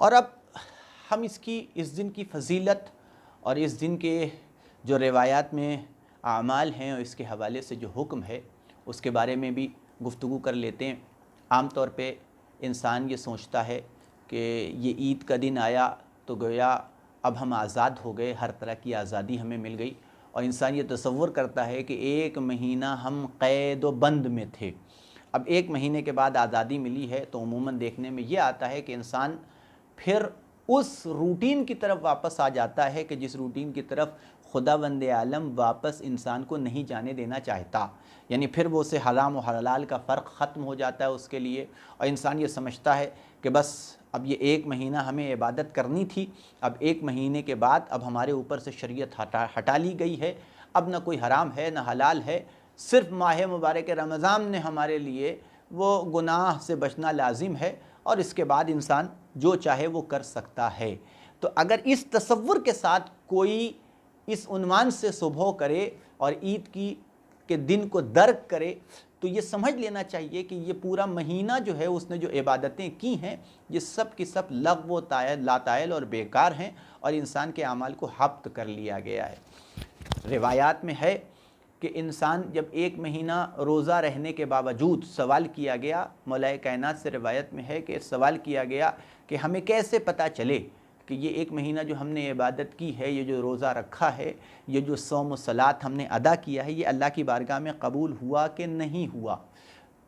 اور اب ہم اس دن کی فضیلت اور اس دن کے جو روایات میں اعمال ہیں اور اس کے حوالے سے جو حکم ہے اس کے بارے میں بھی گفتگو کر لیتے ہیں۔ عام طور پہ انسان یہ سوچتا ہے کہ یہ عید کا دن آیا تو گویا اب ہم آزاد ہو گئے، ہر طرح کی آزادی ہمیں مل گئی، اور انسان یہ تصور کرتا ہے کہ ایک مہینہ ہم قید و بند میں تھے، اب ایک مہینے کے بعد آزادی ملی ہے۔ تو عموماً دیکھنے میں یہ آتا ہے کہ انسان پھر اس روٹین کی طرف واپس آ جاتا ہے کہ جس روٹین کی طرف خداوند عالم واپس انسان کو نہیں جانے دینا چاہتا، یعنی پھر وہ اسے حرام و حلال کا فرق ختم ہو جاتا ہے اس کے لیے، اور انسان یہ سمجھتا ہے کہ بس اب یہ ایک مہینہ ہمیں عبادت کرنی تھی، اب ایک مہینے کے بعد اب ہمارے اوپر سے شریعت ہٹا لی گئی ہے، اب نہ کوئی حرام ہے نہ حلال ہے، صرف ماہ مبارک رمضان نے ہمارے لیے وہ گناہ سے بچنا لازم ہے، اور اس کے بعد انسان جو چاہے وہ کر سکتا ہے۔ تو اگر اس تصور کے ساتھ کوئی اس عنوان سے صبح کرے اور عید کے دن کو درک کرے تو یہ سمجھ لینا چاہیے کہ یہ پورا مہینہ جو ہے اس نے جو عبادتیں کی ہیں یہ سب کی سب لغو و لاتائل اور بیکار ہیں، اور انسان کے اعمال کو حبط کر لیا گیا ہے۔ روایات میں ہے کہ انسان جب ایک مہینہ روزہ رہنے کے باوجود سوال کیا گیا، مولا کائنات سے روایت میں ہے کہ سوال کیا گیا کہ ہمیں کیسے پتہ چلے کہ یہ ایک مہینہ جو ہم نے عبادت کی ہے، یہ جو روزہ رکھا ہے، یہ جو صوم و صلات ہم نے ادا کیا ہے، یہ اللہ کی بارگاہ میں قبول ہوا کہ نہیں ہوا؟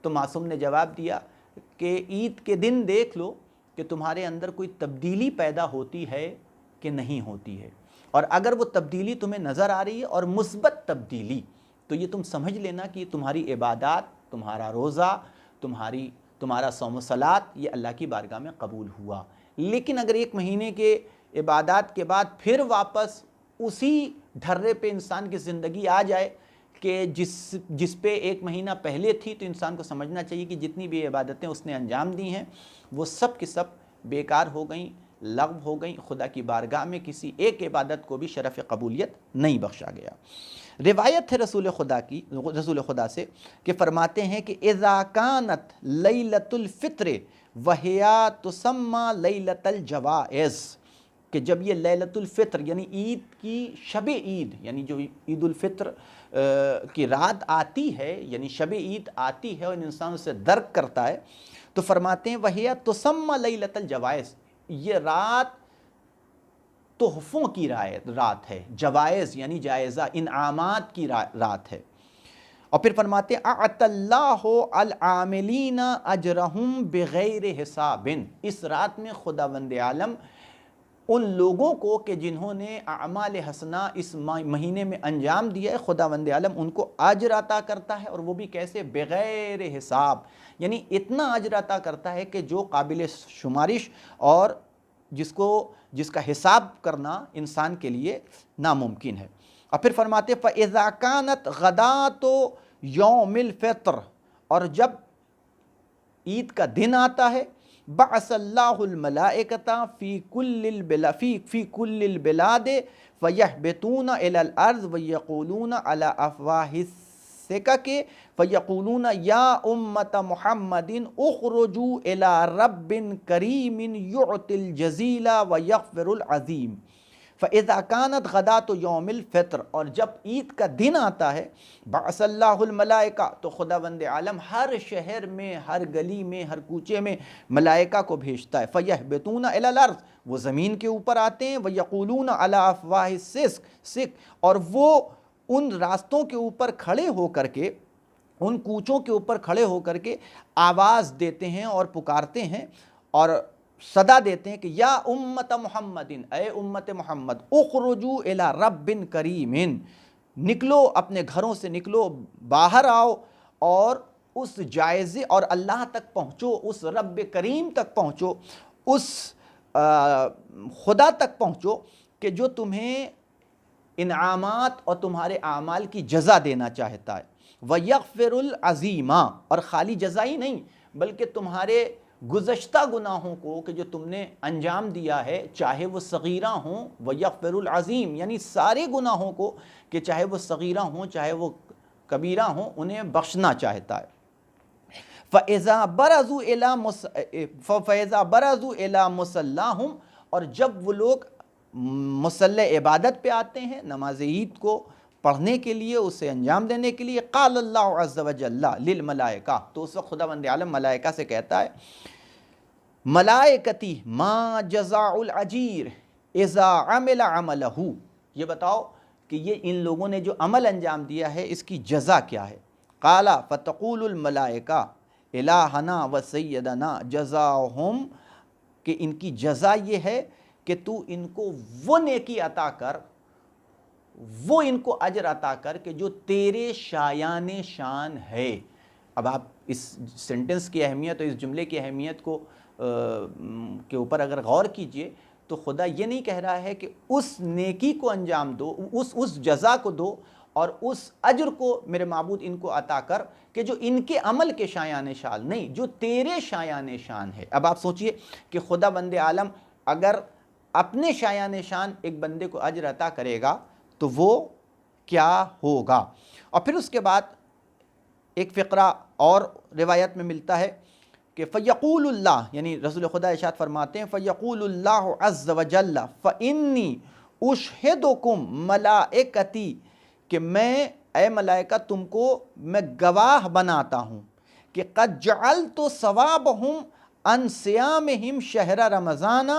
تو معصوم نے جواب دیا کہ عید کے دن دیکھ لو کہ تمہارے اندر کوئی تبدیلی پیدا ہوتی ہے کہ نہیں ہوتی ہے، اور اگر وہ تبدیلی تمہیں نظر آ رہی ہے اور مثبت تبدیلی تو یہ تم سمجھ لینا کہ تمہاری عبادات، تمہارا روزہ، تمہارا صوم و صلات یہ اللہ کی بارگاہ میں قبول ہوا۔ لیکن اگر ایک مہینے کے عبادات کے بعد پھر واپس اسی ڈھرے پہ انسان کی زندگی آ جائے کہ جس پہ ایک مہینہ پہلے تھی، تو انسان کو سمجھنا چاہیے کہ جتنی بھی عبادتیں اس نے انجام دی ہیں وہ سب کی سب بیکار ہو گئیں، لغو ہو گئیں، خدا کی بارگاہ میں کسی ایک عبادت کو بھی شرف قبولیت نہیں بخشا گیا۔ روایت ہے رسول خدا سے کہ فرماتے ہیں کہ اذا کانت لیلۃ الفطر وہیا تسمى لیلۃ الجوائز، کہ جب یہ لیلۃ الفطر یعنی عید کی شب عید، یعنی جو عید الفطر کی رات آتی ہے، یعنی شب عید آتی ہے اور انسان اسے درک کرتا ہے، تو فرماتے ہیں وہیا تسمى لیلۃ الجوائز، یہ رات تحفوں کی رات ہے، جوائز یعنی جائزہ، انعامات کی رات ہے۔ اور پھر فرماتے ہیں اعطى اللہ العاملین اجرہم بغیر حساب، اس رات میں خداوند عالم ان لوگوں کو کہ جنہوں نے اعمال حسنہ اس مہینے میں انجام دیا ہے، خداوند عالم ان کو اجر عطا کرتا ہے، اور وہ بھی کیسے؟ بغیر حساب، یعنی اتنا اجر عطا کرتا ہے کہ جو قابل شمارش اور جس کا حساب کرنا انسان کے لیے ناممکن ہے۔ اور پھر فرماتے فَإِذَا كَانَتْ غَدَاةُ يَوْمِ الْفِطْرِ، اور جب عید کا دن آتا ہے، بَعَثَ اللَّهُ الْمَلَائِكَةَ فِي كُلِّ الْبِلَادِ فَيَهْبِطُونَ إِلَى الْأَرْضِ وَيَقُولُونَ عَلَى أَفْوَاهِ السِّكَكِ فَيَقُولُونَ يَا أُمَّةَ مُحَمَّدٍ اخرجوا إِلَى رَبٍّ كَرِيمٍ يُعْطِي الْجَزِيلَ وَيَغْفِرُ الْعَظِيمَ۔ فَإِذَا كَانَتْ غَدَاةُ يَوْمِ الْفِطْرِ، اور جب عید کا دن آتا ہے، بَعَثَ اللَّهُ الْمَلَائِكَةَ، تو خداوند عالم ہر شہر میں، ہر گلی میں، ہر کوچے میں ملائکہ کو بھیجتا ہے۔ فَيَهْبِطُونَ إِلَى الْأَرْضِ، وہ زمین کے اوپر آتے ہیں، وَيَقُولُونَ عَلَى أَفْوَاهِ السِّكَكِ، اور وہ ان راستوں کے اوپر کھڑے ہو کر کے، ان کوچوں کے اوپر کھڑے ہو کر کے آواز دیتے ہیں اور پکارتے ہیں اور صدا دیتے ہیں کہ یا امت محمد، اے امت محمد، اخرجوا الی رب کریم، نکلو اپنے گھروں سے، نکلو باہر آؤ اور اس جائزے اور اللہ تک پہنچو، اس رب کریم تک پہنچو، اس خدا تک پہنچو کہ جو تمہیں انعامات اور تمہارے اعمال کی جزا دینا چاہتا ہے۔ وَيَغْفِرُ الْعَظِيمَ، اور خالی جزا ہی نہیں بلکہ تمہارے گزشتہ گناہوں کو کہ جو تم نے انجام دیا ہے، چاہے وہ صغیرہ ہوں، وَيَغْفِرُ الْعَظِيمَ یعنی سارے گناہوں کو کہ چاہے وہ صغیرہ ہوں چاہے وہ کبیرہ ہوں، انہیں بخشنا چاہتا ہے۔ فَإِذَا بَرَزُوا إِلَى مُصَلَّاهُمْ، اور جب وہ لوگ مصلی عبادت پہ آتے ہیں، نماز عید کو پڑھنے کے لیے، اسے انجام دینے کے لیے، قال اللہ عز وجل للملائکہ، تو اس وقت خداوند عالم ملائکہ سے کہتا ہے ملائکتی ما جزاء العجیر اذا عمل عملہ، یہ بتاؤ کہ یہ ان لوگوں نے جو عمل انجام دیا ہے اس کی جزا کیا ہے؟ قال فتقول الملائکہ الہنا و سیدنا جزاؤہم، کہ ان کی جزا یہ ہے کہ تو ان کو وہ نیکی عطا کر، وہ ان کو اجر عطا کر کہ جو تیرے شایان شان ہے۔ اب آپ اس سینٹنس کی اہمیت اور اس جملے کی اہمیت کو کے اوپر اگر غور کیجئے تو خدا یہ نہیں کہہ رہا ہے کہ اس نیکی کو انجام دو، اس جزا کو دو اور اس اجر کو میرے معبود ان کو عطا کر کہ جو ان کے عمل کے شایان شان، نہیں، جو تیرے شایان شان ہے۔ اب آپ سوچئے کہ خدا بند عالم اگر اپنے شایان شان ایک بندے کو اجر عطا کرے گا تو وہ کیا ہوگا؟ اور پھر اس کے بعد ایک فقرہ اور روایت میں ملتا ہے کہ فیقول اللہ، یعنی رسول خدا ارشاد فرماتے ہیں فیقول اللہ عز وجل فانی اشہدکم ملائکتی، کہ میں اے ملائکہ تم کو میں گواہ بناتا ہوں کہ قد جعلت ثوابہم عن صیامہم شہر رمضان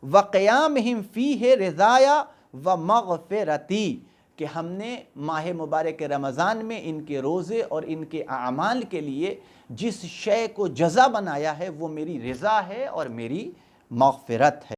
وقیامہم فیہ رضایا ومغفرتی، کہ ہم نے ماہ مبارک رمضان میں ان کے روزے اور ان کے اعمال کے لیے جس شے کو جزا بنایا ہے وہ میری رضا ہے اور میری مغفرت ہے۔